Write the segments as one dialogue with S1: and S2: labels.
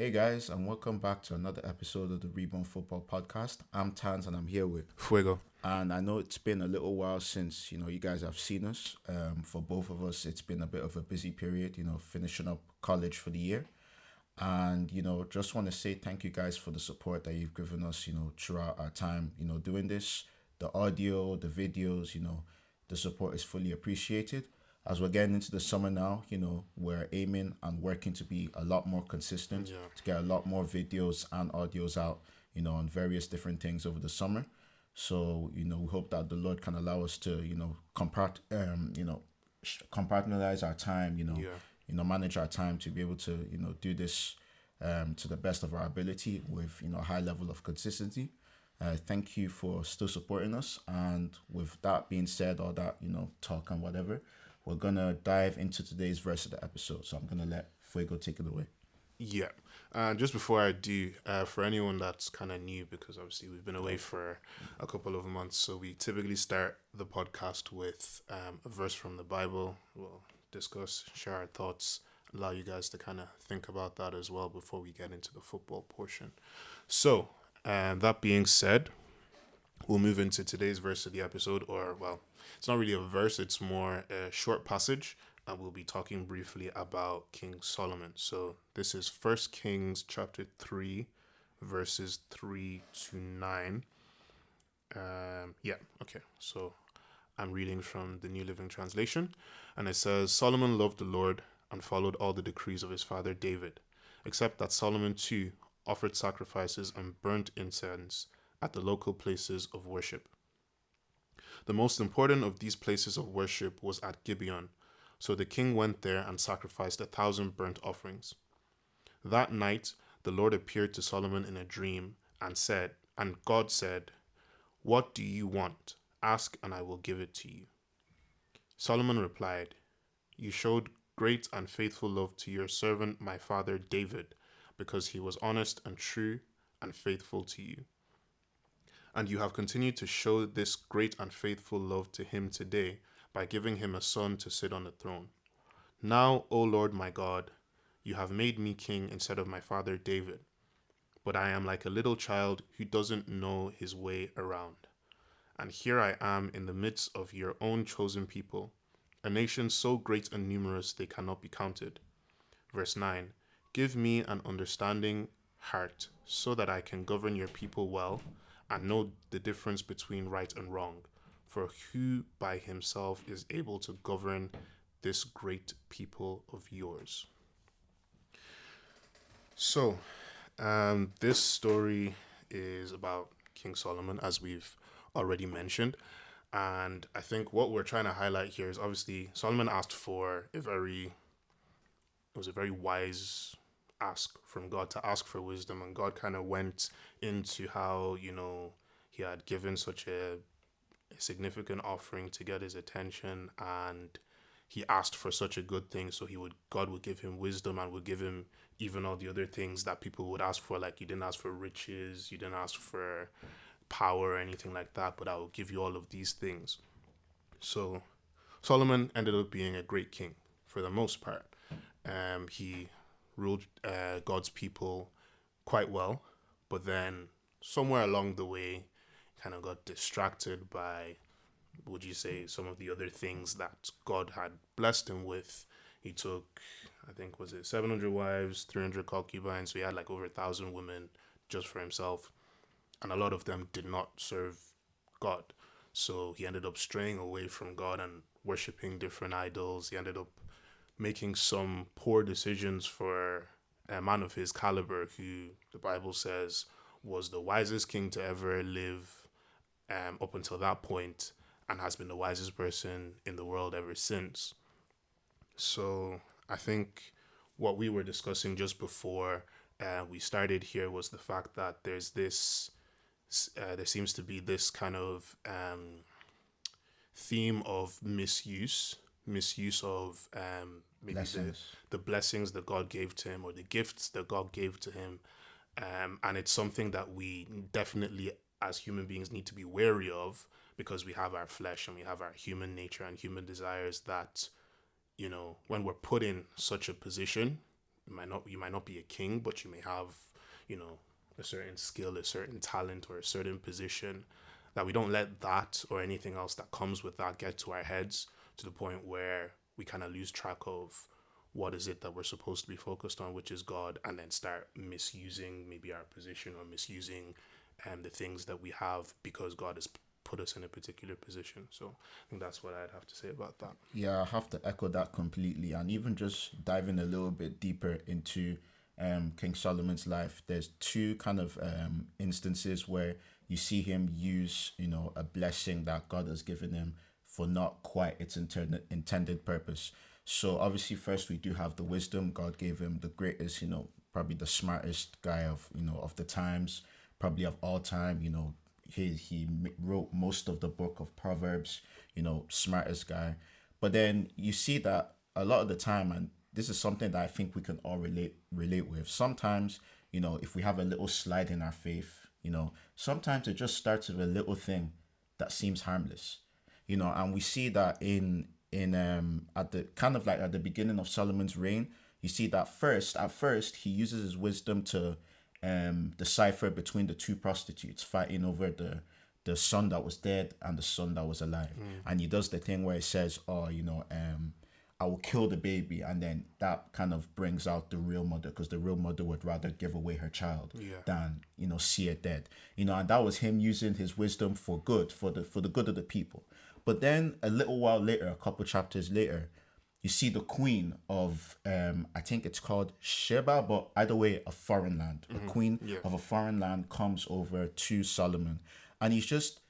S1: Hey guys, and welcome back to another episode of the Reborn Football Podcast. I'm Tans, and I'm here with.
S2: Fuego.
S1: And I know it's been a little while since you guys have seen us. For both of us, it's been a bit of a busy period. Finishing up college for the year, and just want to say thank you guys for the support that you've given us. Throughout our time. Doing this, the audio, the videos. The support is fully appreciated. As we're getting into the summer now, we're aiming and working to be a lot more consistent,
S2: Yeah.
S1: to get a lot more videos and audios out, on various different things over the summer. So, we hope that the Lord can allow us to, compartmentalize our time,
S2: Yeah.
S1: manage our time to be able to, do this to the best of our ability with, a high level of consistency. Thank you for still supporting us. And with that being said, all that, talk and whatever, we're going to dive into today's verse of the episode. So I'm going to let Fuego take it away.
S2: Yeah. Just before I do, for anyone that's kind of new, because obviously we've been away for a couple of months, so we typically start the podcast with a verse from the Bible. We'll discuss, share our thoughts, allow you guys to kind of think about that as well before we get into the football portion. So, that being said, we'll move into today's verse of the episode, or, well, it's not really a verse, it's more a short passage, and we'll be talking briefly about King Solomon. So this is First Kings chapter 3, verses 3 to 9. Okay. So I'm reading from the New Living Translation, and it says, Solomon loved the Lord and followed all the decrees of his father David, except that Solomon too offered sacrifices and burnt incense at the local places of worship. The most important of these places of worship was at Gibeon, so the king went there and sacrificed 1,000 burnt offerings. That night the Lord appeared to Solomon in a dream and God said, What do you want? Ask and I will give it to you. Solomon replied, You showed great and faithful love to your servant my father David, because he was honest and true and faithful to you. And you have continued to show this great and faithful love to him today by giving him a son to sit on the throne. Now, O Lord my God, you have made me king instead of my father David. But I am like a little child who doesn't know his way around. And here I am in the midst of your own chosen people, a nation so great and numerous they cannot be counted. Verse 9, Give me an understanding heart so that I can govern your people well and know the difference between right and wrong. For who by himself is able to govern this great people of yours? So, this story is about King Solomon, as we've already mentioned. And I think what we're trying to highlight here is obviously Solomon asked for it was a very wise ask from God to ask for wisdom. And God kind of went into how, he had given such a significant offering to get his attention, and he asked for such a good thing, so God would give him wisdom and would give him even all the other things that people would ask for. Like, you didn't ask for riches, you didn't ask for power or anything like that, but I will give you all of these things. So Solomon ended up being a great king for the most part. He ruled God's people quite well, but then somewhere along the way kind of got distracted by, would you say, some of the other things that God had blessed him with. He took, I think, was it 700 wives, 300 concubines, so he had like over 1,000 women just for himself, and a lot of them did not serve God. So he ended up straying away from God and worshiping different idols. He ended up making some poor decisions for a man of his caliber, who the Bible says was the wisest king to ever live up until that point, and has been the wisest person in the world ever since. So I think what we were discussing just before we started here was the fact that there seems to be this kind of theme of misuse of maybe
S1: Blessings.
S2: the blessings that God gave to him, or the gifts that God gave to him. And it's something that we definitely, as human beings, need to be wary of, because we have our flesh and we have our human nature and human desires that, when we're put in such a position, you might not be a king, but you may have, you know, a certain skill, a certain talent, or a certain position, that we don't let that or anything else that comes with that get to our heads to the point where we kind of lose track of what is it that we're supposed to be focused on, which is God, and then start misusing maybe our position or misusing the things that we have because God has put us in a particular position. So I think that's what I'd have to say about that.
S1: Yeah, I have to echo that completely. And even just diving a little bit deeper into King Solomon's life, there's two kind of instances where you see him use, a blessing that God has given him for not quite its intended purpose. So obviously, first we do have the wisdom. God gave him the greatest, probably the smartest guy of the times, probably of all time. He wrote most of the book of Proverbs. Smartest guy. But then you see that a lot of the time, and this is something that I think we can all relate with. Sometimes, if we have a little slide in our faith, sometimes it just starts with a little thing that seems harmless. And we see that in at the kind of like at the beginning of Solomon's reign, you see that at first he uses his wisdom to decipher between the two prostitutes fighting over the son that was dead and the son that was alive. And he does the thing where he says, I will kill the baby, and then that kind of brings out the real mother, because the real mother would rather give away her child than see it dead. And that was him using his wisdom for good, for the good of the people. But then a little while later, a couple chapters later, you see the queen of I think it's called Sheba, but either way, a foreign land. The queen of a foreign land comes over to Solomon, and he's just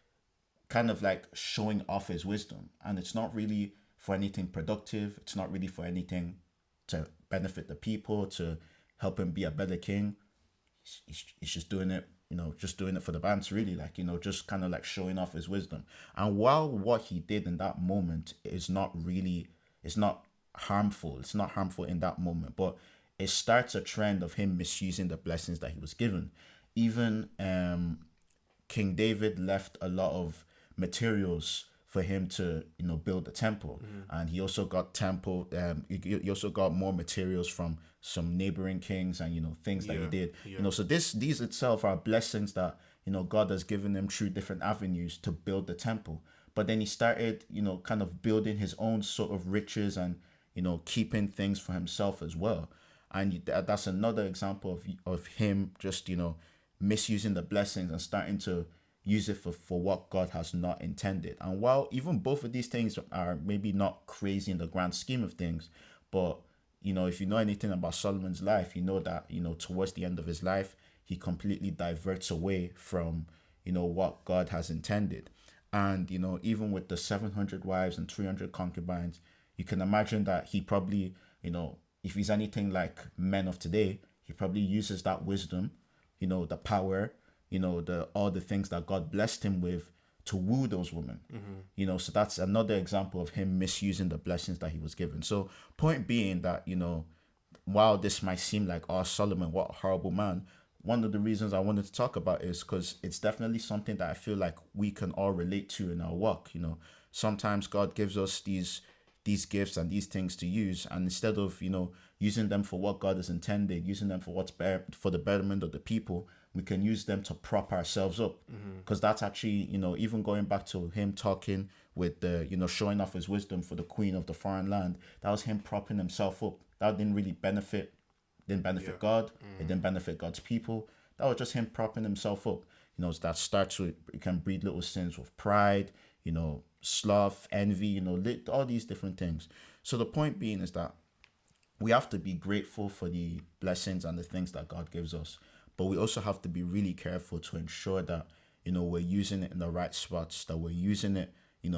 S1: kind of like showing off his wisdom, and it's not really for anything productive. It's not really for anything to benefit the people, to help him be a better king. He's just doing it, just doing it for the bands, really, like, just kind of like showing off his wisdom. And while what he did in that moment is not harmful, it's not harmful in that moment, but it starts a trend of him misusing the blessings that he was given. Even King David left a lot of materials for him to build the temple, and he also got he also got more materials from some neighboring kings, and things that he did. So these itself are blessings that God has given him through different avenues to build the temple. But then he started kind of building his own sort of riches, and keeping things for himself as well. And that's another example of him just misusing the blessings and starting to use it for what God has not intended. And while even both of these things are maybe not crazy in the grand scheme of things, but if you know anything about Solomon's life, you know that towards the end of his life, he completely diverts away from what God has intended. And even with the 700 wives and 300 concubines, you can imagine that he probably, if he's anything like men of today, he probably uses that wisdom, the power, all the things that God blessed him with to woo those women. So that's another example of him misusing the blessings that he was given. So point being that, while this might seem like, oh, Solomon, what a horrible man, one of the reasons I wanted to talk about is because it's definitely something that I feel like we can all relate to in our work. Sometimes God gives us these gifts and these things to use, and instead of using them for what God has intended, using them for what's for the betterment of the people, we can use them to prop ourselves up. Because that's actually even going back to him talking with the showing off his wisdom for the queen of the foreign land, that was him propping himself up. That didn't really benefit God. It didn't benefit God's people. That was just him propping himself up. That starts with, it can breed little sins with pride, sloth, envy, all these different things. So the point being is that we have to be grateful for the blessings and the things that God gives us, but we also have to be really careful to ensure that we're using it in the right spots, that we're using it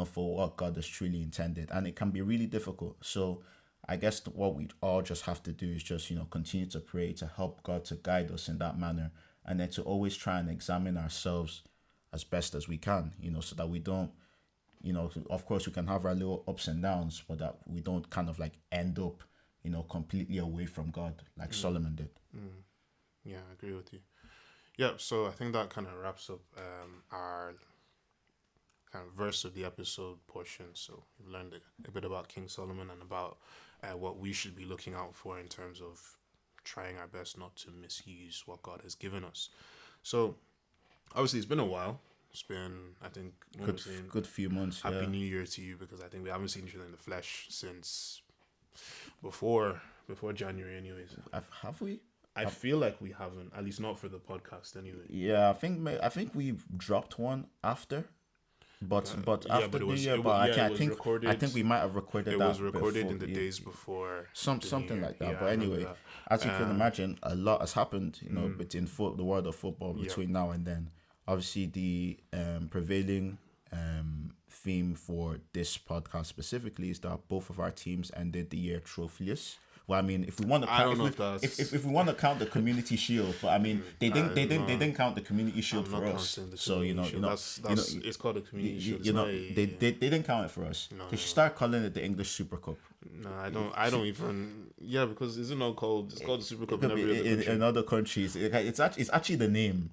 S1: for what God has truly intended. And it can be really difficult. So I guess what we all just have to do is just continue to pray to help God to guide us in that manner, and then to always try and examine ourselves as best as we can, so that we don't, of course we can have our little ups and downs, but that we don't kind of like end up completely away from God like Solomon did.
S2: Yeah, I agree with you. Yeah, so I think that kind of wraps up our kind of verse of the episode portion. So we've learned a bit about King Solomon and about what we should be looking out for in terms of trying our best not to misuse what God has given us. So obviously it's been a while. It's been, I think,
S1: Good few months.
S2: Happy
S1: Yeah.
S2: New Year to you, because I think we haven't seen each other in the flesh since before January, anyways.
S1: Have we?
S2: I feel like we haven't, at least not for the podcast, anyway.
S1: Yeah, I think we dropped one after, but
S2: Yeah,
S1: after
S2: but it
S1: New
S2: was
S1: Year.
S2: it,
S1: But
S2: wa-
S1: I,
S2: yeah,
S1: can,
S2: it was recorded.
S1: I think we might have recorded
S2: It
S1: that.
S2: was recorded
S1: before,
S2: in the days before
S1: something
S2: the New
S1: like that.
S2: Year. Yeah,
S1: but
S2: I remember
S1: anyway,
S2: that.
S1: as you can imagine, a lot has happened. Between the world of football
S2: Yeah.
S1: between now and then. Obviously, the prevailing theme for this podcast specifically is that both of our teams ended the year trophyless. Well, I mean, if we want to
S2: I don't
S1: count,
S2: know
S1: if we want to count the Community Shield, but I mean, they didn't count the Community Shield
S2: I'm
S1: for
S2: not
S1: us.
S2: counting the
S1: So
S2: Community Shield. It's called a Community Shield.
S1: They didn't count it for us. They should start calling it the English Super Cup.
S2: No, I don't even. Yeah, because it's not called. It's called the Super Cup in every other country.
S1: In other countries. It's actually the name.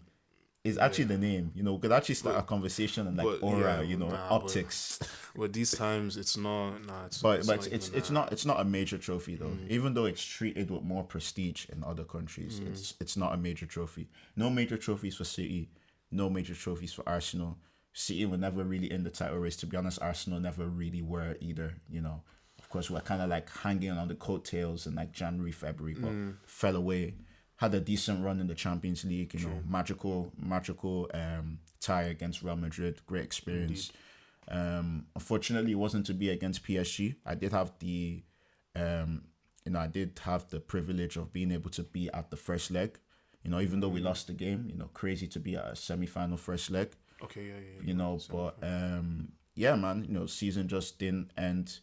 S1: It's actually the name. We could actually start a conversation on like aura, optics.
S2: But these times it's not. Nah,
S1: it's not a major trophy though. Even though it's treated with more prestige in other countries, it's not a major trophy. No major trophies for City. No major trophies for Arsenal. City were never really in the title race. To be honest, Arsenal never really were either. Of course, we're kind of like hanging on the coattails in like January, February, but fell away. Had a decent run in the Champions League, magical tie against Real Madrid, great experience. Unfortunately, it wasn't to be against PSG. I did have the privilege of being able to be at the first leg. Even though we lost the game, crazy to be at a semi-final first leg.
S2: Okay, yeah.
S1: Man, season just didn't end.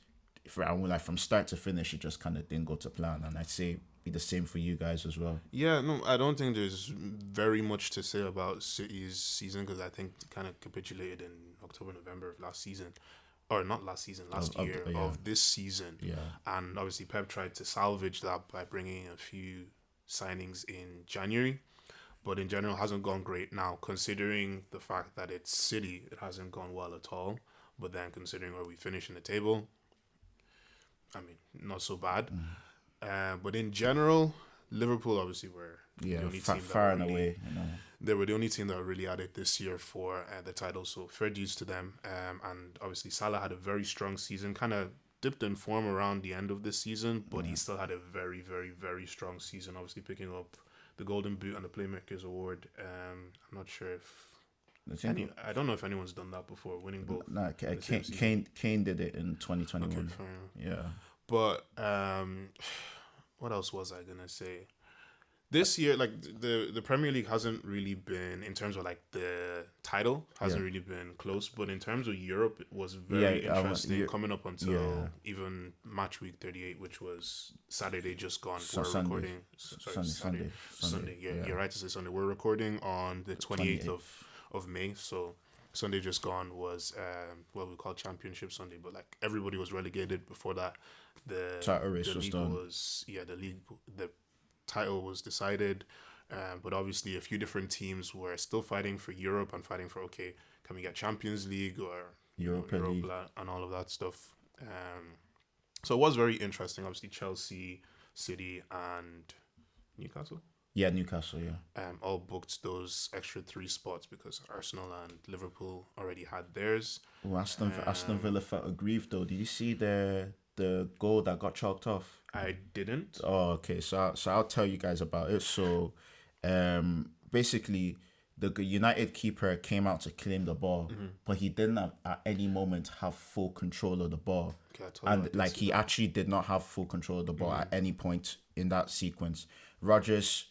S1: From start to finish, it just kind of didn't go to plan, and I'd say be the same for you guys as well.
S2: Yeah, no, I don't think there's very much to say about City's season, because I think it kind of capitulated in October, November of last season, or not last season, last year of this season.
S1: Yeah,
S2: and obviously Pep tried to salvage that by bringing a few signings in January, but in general hasn't gone great. Now, considering the fact that it's City, it hasn't gone well at all. But then considering where we finish in the table, I mean, not so bad. But in general, Liverpool obviously were the only team
S1: far and away.
S2: They were the only team that were really at it this year for the title. So fair dues to them. And obviously Salah had a very strong season. Kind of dipped in form around the end of this season, but he still had a very, very, very strong season. Obviously picking up the Golden Boot and the Playmakers Award. I'm not sure if I don't know if anyone's done that before, winning both.
S1: No, Kane did it in 2021.
S2: Okay, fair enough.
S1: Yeah.
S2: But what else was I gonna say? This year, like the Premier League hasn't really been, in terms of like the title, hasn't really been close. But in terms of Europe, it was very interesting coming up until even match week 38, which was Saturday just gone. We're
S1: Sunday.
S2: recording. Sunday. Yeah, you're right to say Sunday. We're recording on the 28th of May. So Sunday just gone was what we call Championship Sunday, but like everybody was relegated before that. The
S1: title race
S2: was
S1: was done.
S2: The title was decided, but obviously a few different teams were still fighting for Europe and fighting for, okay, can we get Champions League or
S1: Europa League
S2: and all of that stuff. So it was very interesting. Obviously Chelsea, City and Newcastle.
S1: Yeah, Newcastle, yeah.
S2: All booked those extra 3 spots because Arsenal and Liverpool already had theirs.
S1: Well, Aston Villa felt aggrieved though. Did you see the goal that got chalked off?
S2: I didn't.
S1: Oh, okay. So I'll tell you guys about it. So, basically, the United keeper came out to claim the ball, but he didn't at any moment have full control of the ball, and like he actually did not have full control of the ball at any point in that sequence. Rodgers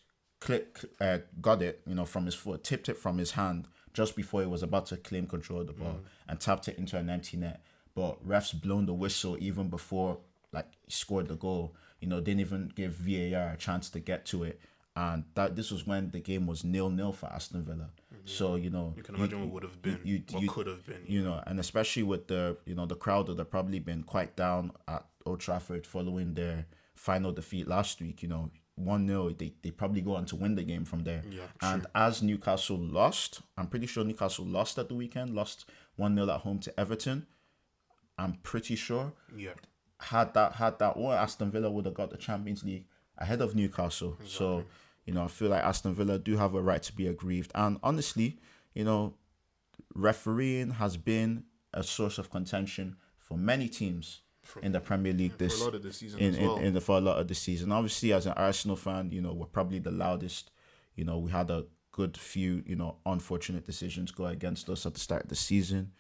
S1: got it, from his foot, tipped it from his hand just before he was about to claim control of the ball and tapped it into an empty net. But refs blown the whistle even before he scored the goal. Didn't even give VAR a chance to get to it, and this was when the game was 0-0 for Aston Villa. So you can
S2: imagine what would have been, what could have been.
S1: And especially with the the crowd that have probably been quite down at Old Trafford following their final defeat last week. 1-0, they probably go on to win the game from there.
S2: Yeah,
S1: and as Newcastle lost, I'm pretty sure Newcastle lost at the weekend, lost 1-0 at home to Everton. I'm pretty sure.
S2: Yeah.
S1: Had that won, Aston Villa would have got the Champions League. ahead of Newcastle.
S2: Exactly.
S1: So, I feel like Aston Villa do have a right to be aggrieved. And honestly, you know, refereeing has been a source of contention for many teams
S2: For
S1: in the Premier
S2: yeah,
S1: League
S2: for a
S1: this
S2: lot of the season as well.
S1: for a lot of the season. Obviously, as an Arsenal fan, we're probably the loudest. We had a good few, unfortunate decisions go against us at the start of the season.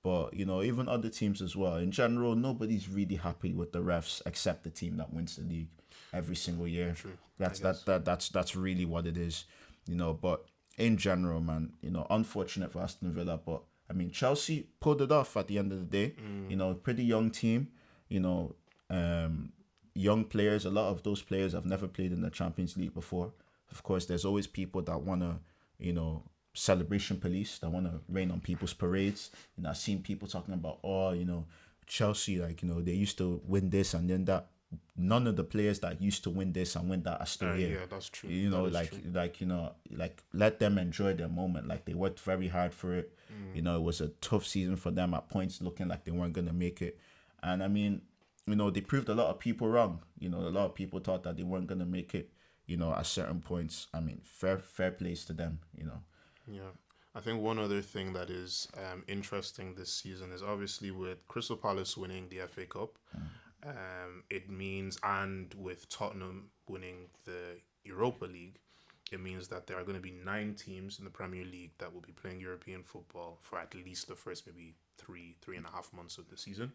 S1: But even other teams as well. In general, nobody's really happy with the refs except the team that wins the league every single year.
S2: True. I
S1: That's
S2: guess.
S1: that's really what it is. But in general, man, unfortunate for Aston Villa, but I mean Chelsea pulled it off at the end of the day. Pretty young team. You know, um, young players. A lot of those players have never played in the Champions League before. Of course, there's always people that wanna, celebration police that wanna rain on people's parades. I've seen people talking about, oh, Chelsea, like they used to win this and then that. None of the players that used to win this and win that are still here.
S2: Yeah, that's true. That is
S1: Like
S2: true.
S1: like let them enjoy their moment. Like they worked very hard for it. It was a tough season for them at points, looking like they weren't gonna make it. And I mean, they proved a lot of people wrong. A lot of people thought that they weren't gonna make it. At certain points. I mean, fair plays to them.
S2: Yeah. I think one other thing that is interesting this season is obviously with Crystal Palace winning the FA Cup, it means, and with Tottenham winning the Europa League, it means that there are going to be 9 teams in the Premier League that will be playing European football for at least the first maybe 3.5 months of the season.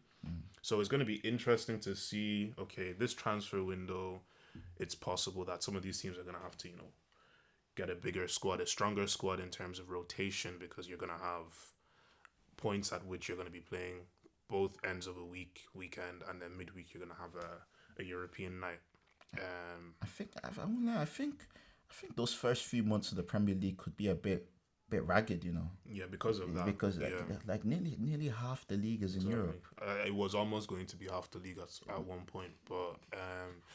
S2: So it's going to be interesting to see, okay, this transfer window, it's possible that some of these teams are going to have to, get a bigger squad, a stronger squad in terms of rotation, because you're going to have points at which you're going to be playing both ends of a weekend, and then midweek you're going to have a European night.
S1: I won't lie. I think those first few months of the Premier League could be a bit ragged.
S2: Yeah, because of that.
S1: Because
S2: Yeah,
S1: like nearly half the league is in
S2: exactly.
S1: Europe.
S2: It was almost going to be half the league at one point, but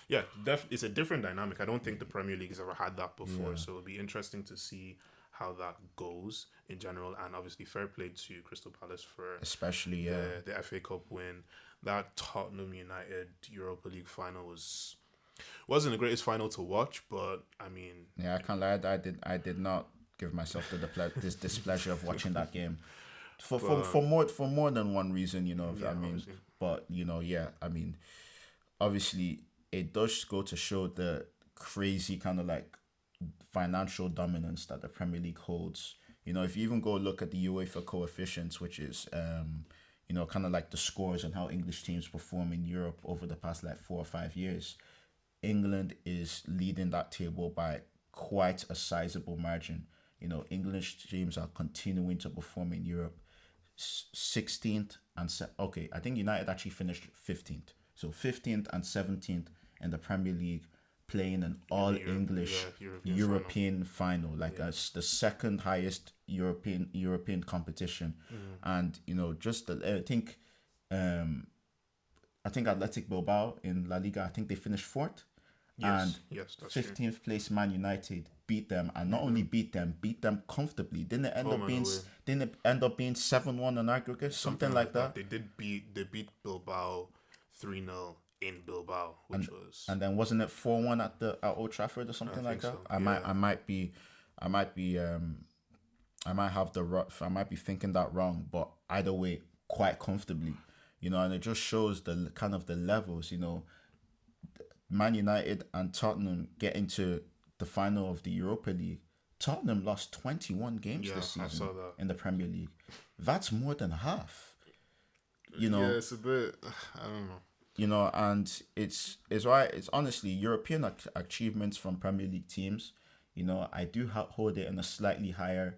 S2: yeah, it's a different dynamic. I don't think the Premier League has ever had that before,
S1: Yeah.
S2: so it'll be interesting to see how that goes in general. And obviously, fair play to Crystal Palace for
S1: Especially
S2: the FA Cup win. That Tottenham United Europa League final wasn't the greatest final to watch, but I mean,
S1: yeah. I can't lie. I did not give myself this displeasure of watching that game for more than one reason.
S2: yeah,
S1: I mean,
S2: obviously.
S1: but yeah. I mean, obviously, it does go to show the crazy kind of like financial dominance that the Premier League holds. If you even go look at the UEFA coefficients, which is kind of like the scores and how English teams perform in Europe over the past like 4 or 5 years, England is leading that table by quite a sizable margin. English teams are continuing to perform in Europe. 16th and okay, I think United actually finished 15th. So 15th and 17th in the Premier League, playing an all English European final, like as the second highest European competition. And just I think Athletic Bilbao in La Liga, I think they finished fourth. And
S2: Yes, that's true.
S1: 15th place Man United beat them, and not only beat them comfortably. Didn't it end up being 7-1 on aggregate, something like that.
S2: They beat Bilbao 3-0 in Bilbao, which was
S1: And then wasn't it 4-1 at Old Trafford or something like that?
S2: so,
S1: I might be I might be thinking that wrong, but either way, quite comfortably. And it just shows the kind of the levels. Man United and Tottenham get into the final of the Europa League. Tottenham lost 21 games this
S2: I
S1: season
S2: saw that.
S1: in the Premier League. That's more than half.
S2: Yeah, it's a bit. I don't know.
S1: And it's right. It's honestly European achievements from Premier League teams. I do hold it in a slightly higher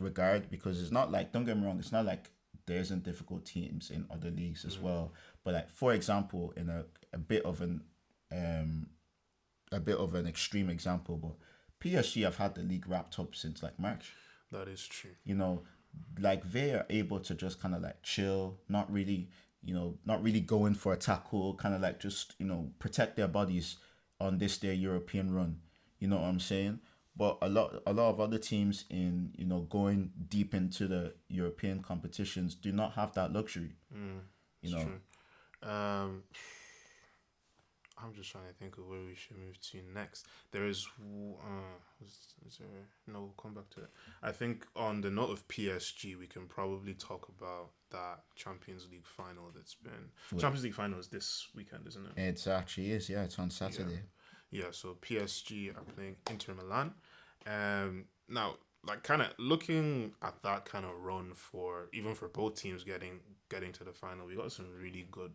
S1: regard, because it's not like, don't get me wrong, it's not like there isn't difficult teams in other leagues as well. But like, for example, in a bit of an extreme example, but PSG have had the league wrapped up since like March.
S2: That is true.
S1: Like they are able to just kind of like chill, not really going for a tackle, kind of like just protect their bodies on their European run. You know what I'm saying? But a lot of other teams in going deep into the European competitions do not have that luxury.
S2: It's true. I'm just trying to think of where we should move to next. There is there no? We'll come back to it. I think on the note of PSG, we can probably talk about that Champions League final that's been.
S1: Wait,
S2: Champions League final is this weekend, isn't it?
S1: it actually is, yeah, it's on Saturday.
S2: Yeah, so PSG are playing Inter Milan. Now, like, kind of looking at that kind of run for even for both teams getting to the final, we got some really good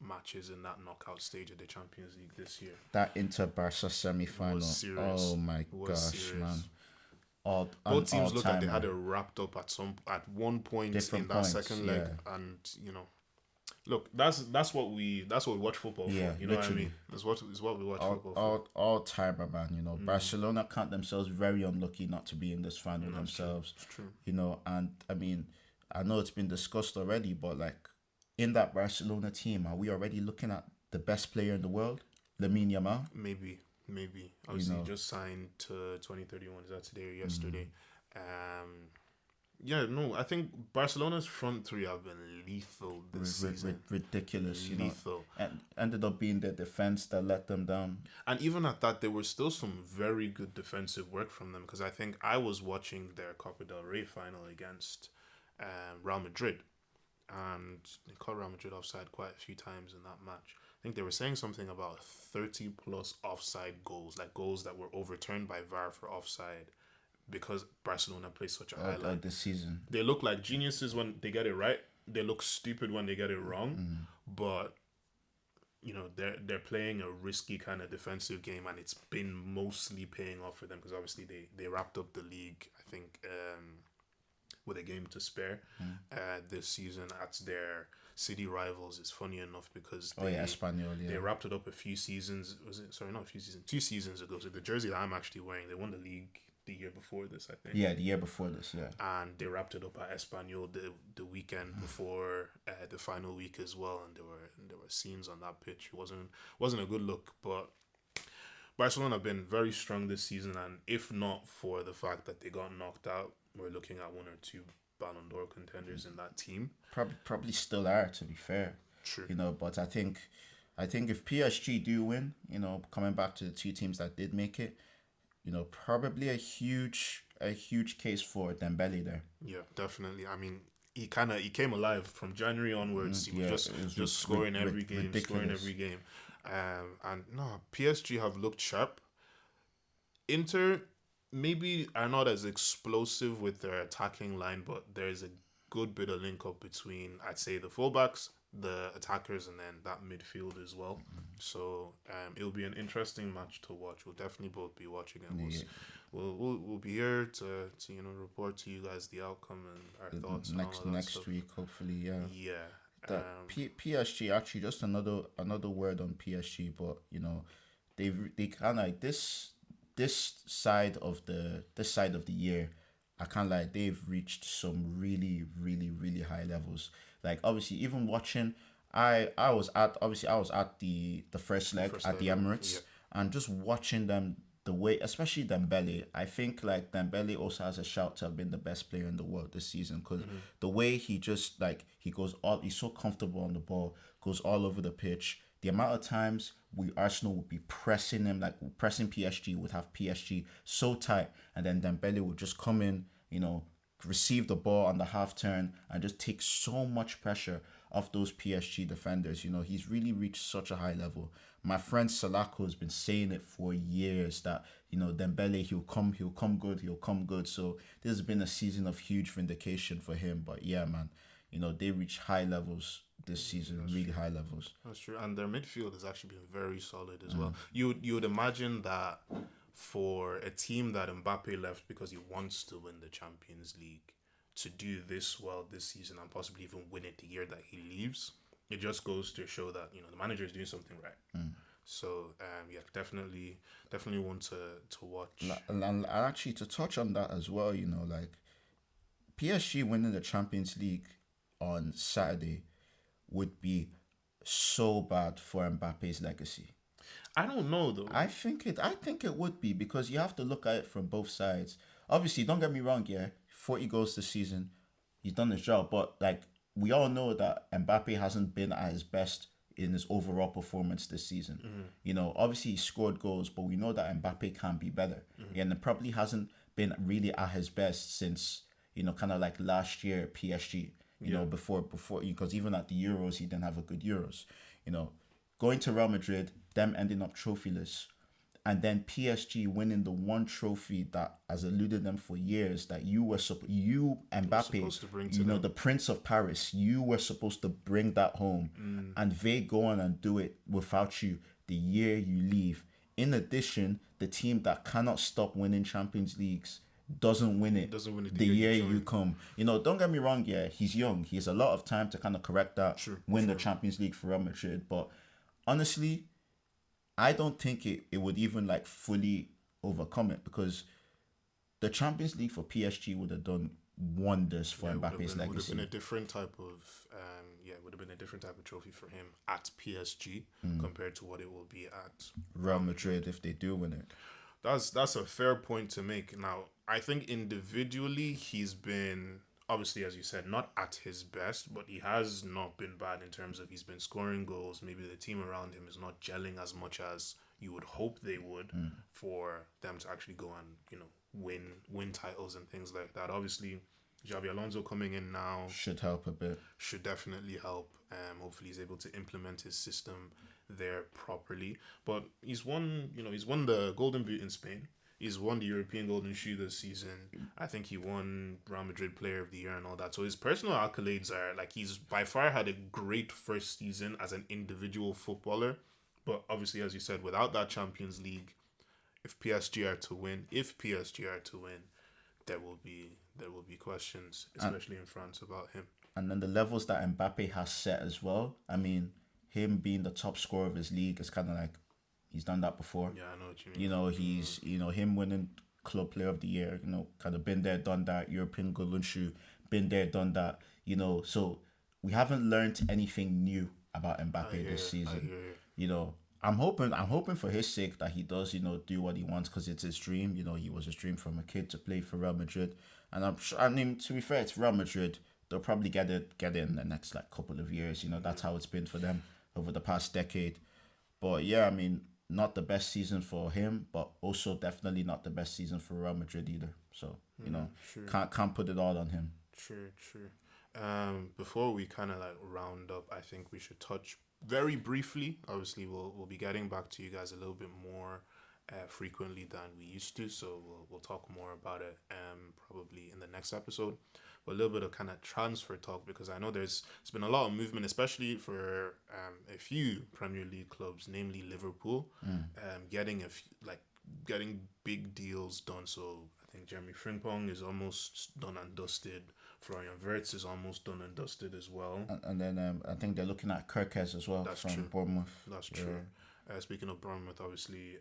S2: matches in that knockout stage of the Champions League this year.
S1: That Inter Barca semi final.
S2: Serious.
S1: Oh my gosh,
S2: Serious.
S1: man. All
S2: Both teams looked like they
S1: all-timer.
S2: had it wrapped up at one point
S1: Different
S2: in that
S1: points,
S2: second leg,
S1: yeah.
S2: and look, that's what we watch football
S1: Yeah,
S2: for. You know what I
S1: literally.
S2: mean? That's what we watch football for.
S1: All timer, man. Barcelona count themselves very unlucky not to be in this final themselves.
S2: It's true.
S1: And I mean, I know it's been discussed already, but like in that Barcelona team, are we already looking at the best player in the world, Lamine Yamal?
S2: Maybe. Obviously, just signed to 2031. Is that today or yesterday? Yeah, no, I think Barcelona's front three have been lethal this season.
S1: Ridiculous,
S2: Lethal.
S1: And ended up being the defense that let them down.
S2: And even at that, there was still some very good defensive work from them, because I think I was watching their Copa del Rey final against Real Madrid, and they caught Real Madrid offside quite a few times in that match. I think they were saying something about 30 plus offside goals, like goals that were overturned by VAR for offside, because Barcelona plays such a high line.
S1: This season.
S2: They look like geniuses when they get it right. They look stupid when they get it wrong. But they're playing a risky kind of defensive game, and it's been mostly paying off for them, because obviously they wrapped up the league, I think, with a game to spare this season at their city rivals. It's funny enough because
S1: Espanyol, yeah.
S2: they wrapped it up a few seasons. Not a few seasons, 2 seasons ago. So the jersey that I'm actually wearing, they won the league the year before this, I think.
S1: Yeah, the year before this, yeah.
S2: And they wrapped it up at Espanyol the weekend before the final week as well, and there were scenes on that pitch. It wasn't a good look, but Barcelona have been very strong this season, and if not for the fact that they got knocked out, we're looking at one or two Ballon d'Or contenders in that team.
S1: Probably still are, to be fair.
S2: True.
S1: But I think if PSG do win, coming back to the two teams that did make it, probably a huge case for Dembele there.
S2: Yeah, definitely. I mean, he came alive from January onwards. He was just scoring every game, and no, PSG have looked sharp. Inter maybe are not as explosive with their attacking line, but there's a good bit of link up between, I'd say, the fullbacks, the attackers, and then that midfield as well. So it'll be an interesting match to watch. We'll definitely both be watching, and we'll be here to report to you guys the outcome and our thoughts
S1: next week, hopefully.
S2: Yeah.
S1: PSG, actually, just another word on PSG, but they kind of like this side of the year, I can't lie, they've reached some really, really, really high levels. Like, obviously, even watching, I was at the first leg at the Emirates, and just watching them, the way, especially Dembele, I think like Dembele also has a shout to have been the best player in the world this season, because the way he just he's so comfortable on the ball, goes all over the pitch. The amount of times Arsenal would be pressing him, like pressing PSG, would have PSG so tight, and then Dembele would just come in, receive the ball on the half turn and just take so much pressure off those PSG defenders. He's really reached such a high level. My friend Salako has been saying it for years that, Dembele, he'll come good. So this has been a season of huge vindication for him. But yeah, man, they reach high levels this season, really high levels.
S2: That's true. And their midfield has actually been very solid as well. You would imagine that for a team that Mbappe left because he wants to win the Champions League, to do this well this season and possibly even win it the year that he leaves, it just goes to show that the manager is doing something right. So definitely one to watch.
S1: And actually, to touch on that as well, like PSG winning the Champions League on Saturday would be so bad for Mbappe's legacy.
S2: I don't know though.
S1: I think it would be, because you have to look at it from both sides. Obviously, don't get me wrong, 40 goals this season, he's done his job, but like we all know that Mbappe hasn't been at his best in his overall performance this season. You know, obviously he scored goals, but we know that Mbappe can be better. And it probably hasn't been really at his best since, you know, kind of like last year at PSG. You know, before because even at the Euros he didn't have a good Euros. You know, going to Real Madrid, them ending up trophyless, and then PSG winning the one trophy that has eluded them for years, that you Mbappe,
S2: supposed to bring to
S1: you know,
S2: them.
S1: the Prince of Paris, you were supposed to bring that home, and they go on and do it without you the year you leave. In addition, the team that cannot stop winning Champions Leagues doesn't win it
S2: Doesn't win it
S1: the year you come. You know, don't get me wrong, yeah, he's young. He has a lot of time to kind of correct that, win the Champions League for Real Madrid. But honestly, I don't think it would even like fully overcome it, because the Champions League for PSG would have done wonders for Mbappe's
S2: Would have
S1: legacy.
S2: been a different type of would have been a different type of trophy for him at PSG compared to what it will be at
S1: Real Madrid, if they do win it.
S2: That's a fair point to make. Now, I think individually he's been, obviously, as you said, not at his best, but he has not been bad in terms of he's been scoring goals. Maybe the team around him is not gelling as much as you would hope they would for them to actually go and, you know, win titles and things like that. Obviously, Xabi Alonso coming in now
S1: Should help a bit.
S2: should definitely help. Hopefully he's able to implement his system there properly. But he's won the Golden Boot in Spain. He's won the European Golden Shoe this season. I think he won Real Madrid Player of the Year and all that. So his personal accolades are like, he's by far had a great first season as an individual footballer. But obviously, as you said, without that Champions League, if PSG are to win, there will be questions, especially in France, about him.
S1: And then the levels that Mbappe has set as well. I mean, him being the top scorer of his league is kind of like, he's done that before.
S2: Yeah, I know what you mean.
S1: You know, he's, you know, him winning Club Player of the Year, you know, kind of been there, done that. European Golden Shoe, been there, done that. You know, so we haven't learned anything new about Mbappe this season. You know, I'm hoping for his sake that he does, you know, do what he wants, because it's his dream. You know, he was his dream from a kid to play for Real Madrid, and I'm sure. I mean, to be fair, it's Real Madrid. They'll probably get it in the next like couple of years. You know, that's how it's been for them over the past decade. But yeah, I mean, not the best season for him, but also definitely not the best season for Real Madrid either. So, you know, can't put it all on him.
S2: True. Before we kind of like round up, I think we should touch very briefly. Obviously, we'll be getting back to you guys a little bit more frequently than we used to, so we'll talk more about it probably in the next episode. But a little bit of kind of transfer talk, because I know there's been a lot of movement, especially for a few Premier League clubs, namely Liverpool, getting getting big deals done. So I think Jeremy Frimpong is almost done and dusted. Florian Wirtz is almost done and dusted as well.
S1: And then I think they're looking at Kirkes as well. That's from true. Bournemouth.
S2: That's true. Speaking of Bournemouth, obviously,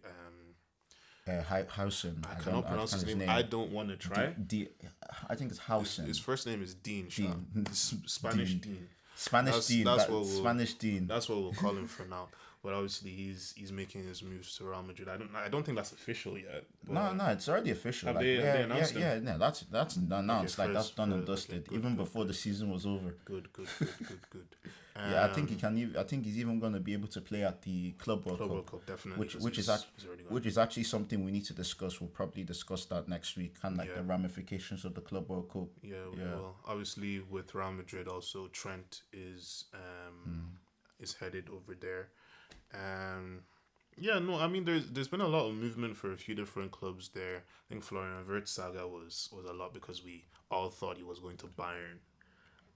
S1: Housen.
S2: I cannot pronounce his name. I don't want to try.
S1: I think it's Housen.
S2: His first name is Dean. Spanish Dean.
S1: Spanish Dean.
S2: That's what we'll call him for now. But obviously, he's making his moves to Real Madrid. I don't think that's official yet.
S1: No, it's already official.
S2: Have they announced him?
S1: Yeah, no, that's announced.
S2: Okay,
S1: that's done and dusted.
S2: Okay,
S1: even before the season was over.
S2: Good.
S1: Yeah, I think he can. I think he's even going to be able to play at the Club World Cup,
S2: definitely.
S1: Which is actually something we need to discuss. We'll probably discuss that next week, kind of like the ramifications of the Club World Cup.
S2: Yeah, we will. Obviously, with Real Madrid, also Trent is headed over there. I mean, there's been a lot of movement for a few different clubs there. I think Florian Wirtz saga was a lot because we all thought he was going to Bayern.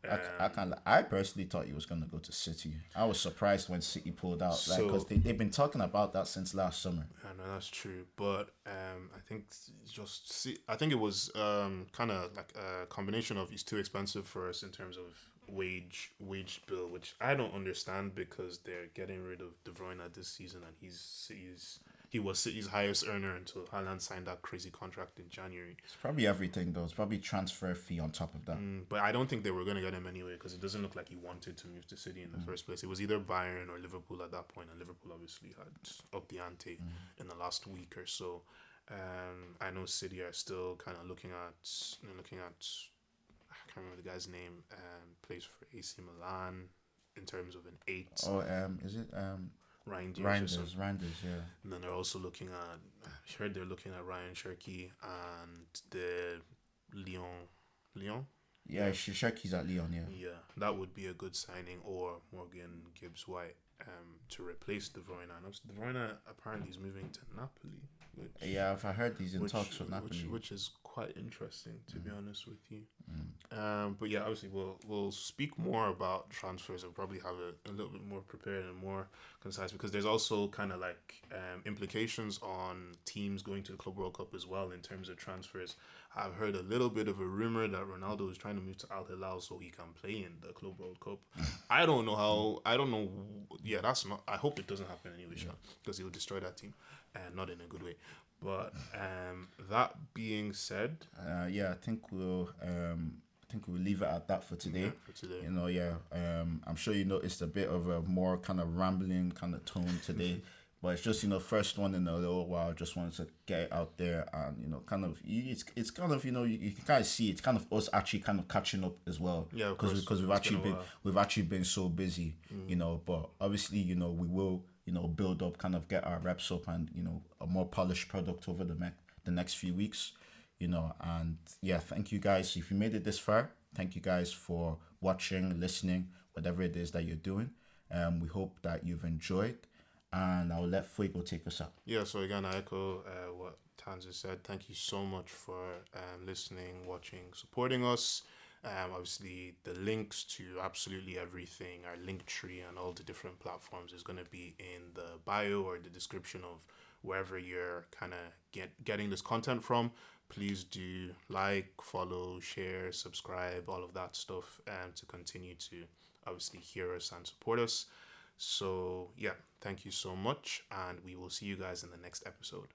S1: I personally thought he was going to go to City. I was surprised when City pulled out, because they've been talking about that since last summer.
S2: I know that's true, but I think it was kind of like a combination of he's too expensive for us in terms of wage bill, which I don't understand, because they're getting rid of De Bruyne this season, and he was City's highest earner until Haaland signed that crazy contract in January.
S1: It's probably everything though. It's probably transfer fee on top of that.
S2: But I don't think they were going to get him anyway, because it doesn't look like he wanted to move to City in the first place. It was either Bayern or Liverpool at that point, and Liverpool obviously had upped the ante in the last week or so. I know City are still kind of looking at I can't remember the guy's name. Plays for AC Milan. in terms of an 8.
S1: Oh, is it
S2: Ryan Diaz.
S1: Reinders, yeah.
S2: And then they're also looking at, I heard they're looking at Ryan Cherky and the Leon.
S1: Yeah, Shishaki's at Leon, yeah.
S2: Yeah, that would be a good signing, or Morgan Gibbs White to replace De Bruyne. And De Bruyne apparently is moving to Napoli.
S1: Yeah, I heard he's in talks with Napoli.
S2: Which is quite interesting, to be honest with you. But yeah, obviously we'll speak more about transfers and probably have a little bit more prepared and more concise, because there's also kind of like implications on teams going to the Club World Cup as well in terms of transfers. I've heard a little bit of a rumor that Ronaldo is trying to move to Al Hilal so he can play in the Club World Cup. I don't know how. I don't know. Yeah, that's not. I hope it doesn't happen anyway, because he will destroy that team, and not in a good way. But that being said,
S1: I think we'll leave it at that for today. You know, I'm sure you noticed a bit of a more kind of rambling kind of tone today. But it's just, first one in a little while. Just wanted to get it out there, and kind of it's kind of you can kind of see it's kind of us actually kind of catching up as well.
S2: Yeah,
S1: because we've actually been so busy, But obviously, we will build up, kind of get our reps up, and a more polished product over the next few weeks, And yeah, thank you guys if you made it this far. Thank you guys for watching, listening, whatever it is that you're doing. We hope that you've enjoyed. And I'll let Fuego take us out.
S2: Yeah, so again, I echo what Tanza said. Thank you so much for listening, watching, supporting us. Obviously, the links to absolutely everything, our link tree and all the different platforms is going to be in the bio or the description of wherever you're kind of getting this content from. Please do like, follow, share, subscribe, all of that stuff, to continue to obviously hear us and support us. So, yeah, thank you so much, and we will see you guys in the next episode.